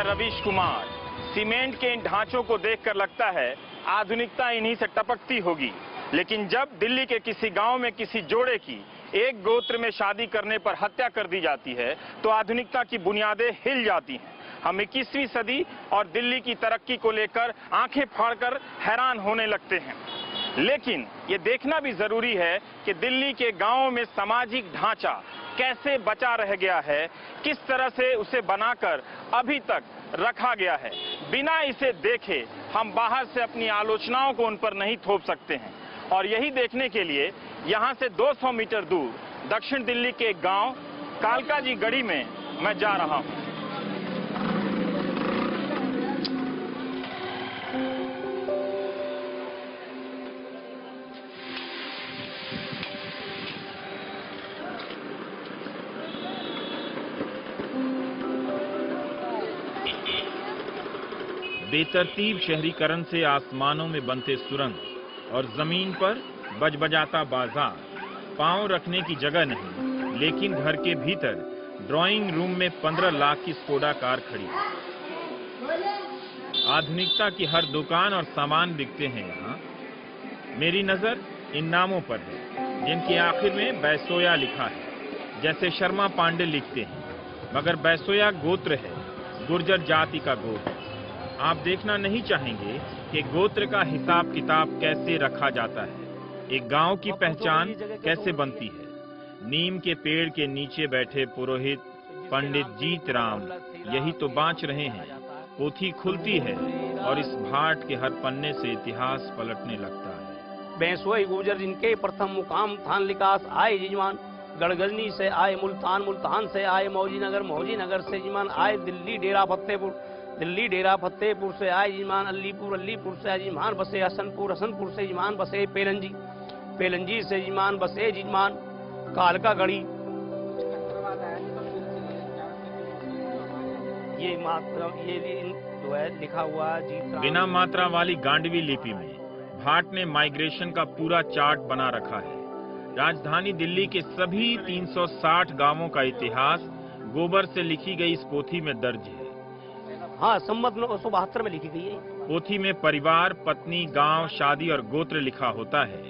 मैं रवीश कुमार। सीमेंट के इन ढांचों को देखकर लगता है आधुनिकता इन्हीं से टपकती होगी, लेकिन जब दिल्ली के किसी गांव में किसी जोड़े की एक गोत्र में शादी करने पर हत्या कर दी जाती है तो आधुनिकता की बुनियादें हिल जाती हैं। हम 21वीं सदी और दिल्ली की तरक्की को लेकर आंखें फाड़कर हैरान होने लगते हैं, लेकिन ये देखना भी जरूरी है कि दिल्ली के गांवों में सामाजिक ढांचा कैसे बचा रह गया है, किस तरह से उसे बनाकर अभी तक रखा गया है। बिना इसे देखे हम बाहर से अपनी आलोचनाओं को उन पर नहीं थोप सकते हैं। और यही देखने के लिए यहाँ से 200 मीटर दूर दक्षिण दिल्ली के एक गांव कालकाजी गढ़ी में मैं जा रहा हूँ। बेतरतीब शहरीकरण से आसमानों में बनते सुरंग और जमीन पर बजबजाता बाजार, पांव रखने की जगह नहीं, लेकिन घर के भीतर ड्राइंग रूम में 15 लाख की स्कोडा कार खड़ी है। आधुनिकता की हर दुकान और सामान बिकते हैं यहाँ। मेरी नजर इन नामों पर है जिनके आखिर में बैसोया लिखा है, जैसे शर्मा पांडे लिखते हैं, मगर बैसोया गोत्र है, गुर्जर जाति का गोत्र। आप देखना नहीं चाहेंगे कि गोत्र का हिसाब किताब कैसे रखा जाता है, एक गांव की पहचान कैसे बनती है। नीम के पेड़ के नीचे बैठे पुरोहित पंडित जीत राम यही तो बाँच रहे हैं। पोथी खुलती है और इस भाट के हर पन्ने से इतिहास पलटने लगता है। बैसोई गुर्जर जिनके प्रथम मुकाम थान लिकास आए यजमान, गढ़गजनी से आए मुल्तान, मुल्तान से आए मौजी नगर से यजमान आए दिल्ली डेरा फतेहपुर, दिल्ली डेरा फतेहपुर से आए यजमान अलीपुर, अलीपुर से यजमान बसे हसनपुर, हसनपुर से यजमान बसे पेलंजी, पेलंजी से यजमान बसे यजमान कालका गढ़ी। ये मात्रा ये जो है लिखा हुआ जीत। बिना मात्रा वाली गांडवी लिपि में भाट ने माइग्रेशन का पूरा चार्ट बना रखा है। राजधानी दिल्ली के सभी 360 गांवों का इतिहास गोबर से लिखी गई इस पोथी में दर्ज है। हाँ, संमत 1972 में लिखी गई है। पोथी में परिवार, पत्नी, गांव, शादी और गोत्र लिखा होता है।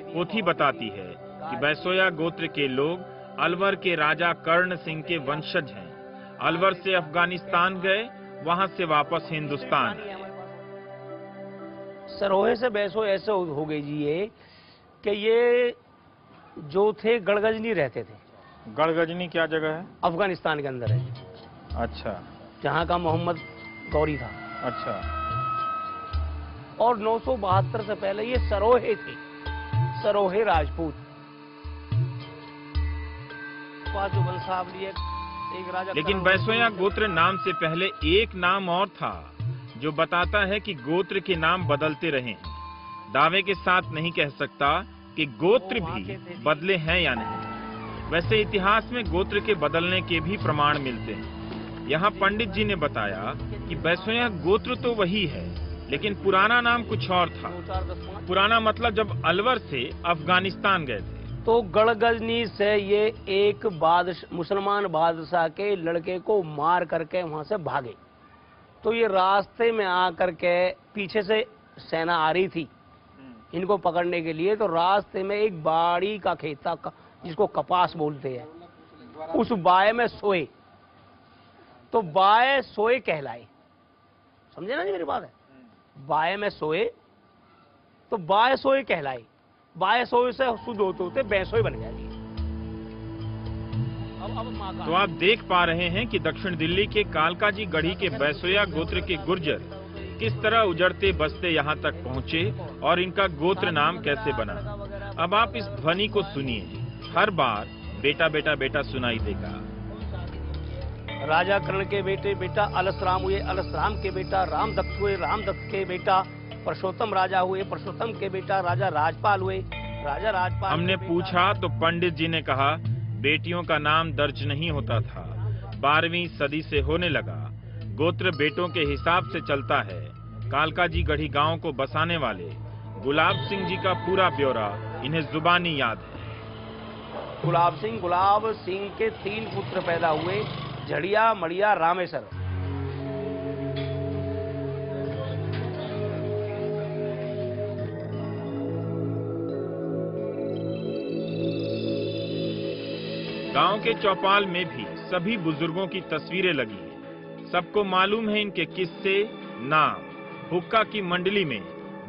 पोथी बताती है कि बैसोया गोत्र के लोग अलवर के राजा कर्ण सिंह के वंशज हैं। अलवर से अफगानिस्तान गए, वहां से वापस हिंदुस्तान। सरोहे से बैसो ऐसे हो गई जी ये कि ये जो थे गढ़गजनी रहते थे। गढ़गजनी क्या जगह है? अफगानिस्तान के अंदर है। अच्छा। जहाँ का मोहम्मद गौरी था। अच्छा। और 972 से पहले ये सरोहे थे, सरोहे राजपूत। जो वंशावली एक राजा। लेकिन बैसोया गोत्र नाम से पहले एक नाम और था जो बताता है कि गोत्र के नाम बदलते रहे। दावे के साथ नहीं कह सकता कि गोत्र भी बदले हैं या नहीं। वैसे इतिहास में गोत्र के बदलने के भी प्रमाण मिलते हैं। यहाँ पंडित जी ने बताया कि बैसोया गोत्र तो वही है, लेकिन पुराना नाम कुछ और था। पुराना मतलब जब अलवर से अफगानिस्तान गए थे तो गढ़गजनी से ये एक मुसलमान बादशाह के लड़के को मार करके वहां से भागे। तो ये रास्ते में आकर के पीछे से सेना आ रही थी इनको पकड़ने के लिए। तो रास्ते में एक बाड़ी का खेत था जिसको कपास बोलते हैं, उस बाय में सोए, तो बाय सोए कहलाए। समझे ना जी मेरी बात है? बाय में सोए तो बाय सोए कहलाए। बाय सोए से शुद्ध होते होते बैसोए बन जाएगी। तो आप देख पा रहे हैं कि दक्षिण दिल्ली के कालकाजी गढ़ी के बैसोया गोत्र के गुर्जर किस तरह उजड़ते बसते यहाँ तक पहुँचे और इनका गोत्र नाम कैसे बना। अब आप इस ध्वनि को सुनिए। हर बार बेटा बेटा बेटा सुनाई देगा। राजा कर्ण के बेटे बेटा अलसराम हुए, अलसराम के बेटा रामदत्त हुए, रामदत्त के बेटा परशोत्तम राजा हुए, परशोत्तम के बेटा राजा राजपाल हुए, राजा राजपाल। हमने पूछा तो पंडित जी ने कहा बेटियों का नाम दर्ज नहीं होता था, 12वीं सदी से होने लगा। गोत्र बेटों के हिसाब से चलता है। कालकाजी गढ़ी गांव को बसाने वाले गुलाब सिंह जी का पूरा ब्यौरा इन्हें जुबानी याद है। गुलाब सिंह के 3 पुत्र पैदा हुए, झड़िया, मड़िया, रामेश्वर। गांव के चौपाल में भी सभी बुजुर्गों की तस्वीरें लगी हैं। सबको मालूम है इनके किस्से, नाम। हुक्का की मंडली में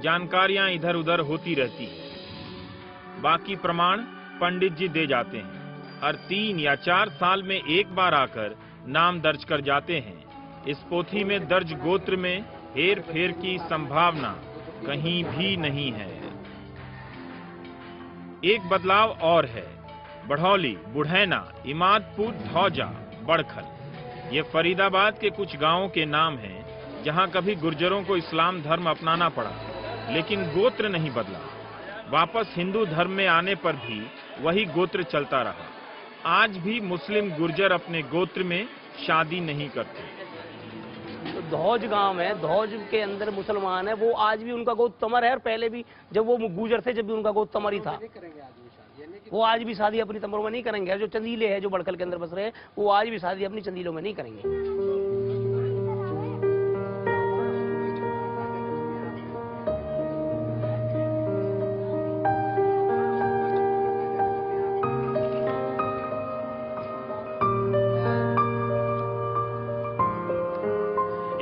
जानकारियां इधर उधर होती रहती है। बाकी प्रमाण पंडित जी दे जाते हैं। हर 3 या 4 साल में एक बार आकर नाम दर्ज कर जाते हैं। इस पोथी में दर्ज गोत्र में हेर फेर की संभावना कहीं भी नहीं है। एक बदलाव और है। बढ़ौली, बुढ़ैना, इमादपुर, धौजा, बड़खल ये फरीदाबाद के कुछ गांवों के नाम हैं जहां कभी गुर्जरों को इस्लाम धर्म अपनाना पड़ा, लेकिन गोत्र नहीं बदला। वापस हिंदू धर्म में आने पर भी वही गोत्र चलता रहा। आज भी मुस्लिम गुर्जर अपने गोत्र में शादी नहीं करते। तो धौज गांव है, धौज के अंदर मुसलमान है, वो आज भी उनका गोत्र तमर है। और पहले भी जब वो गुर्जर थे, जब भी उनका गोत्र तमर ही था। वो आज भी शादी अपनी तमरों में नहीं करेंगे। जो चंदीले हैं, जो बड़खल के अंदर बस रहे, वो आज भी शादी अपनी चंदीलों में नहीं करेंगे।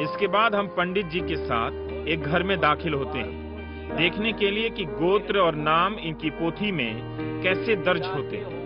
इसके बाद हम पंडित जी के साथ एक घर में दाखिल होते हैं, देखने के लिए कि गोत्र और नाम इनकी पोथी में कैसे दर्ज होते हैं।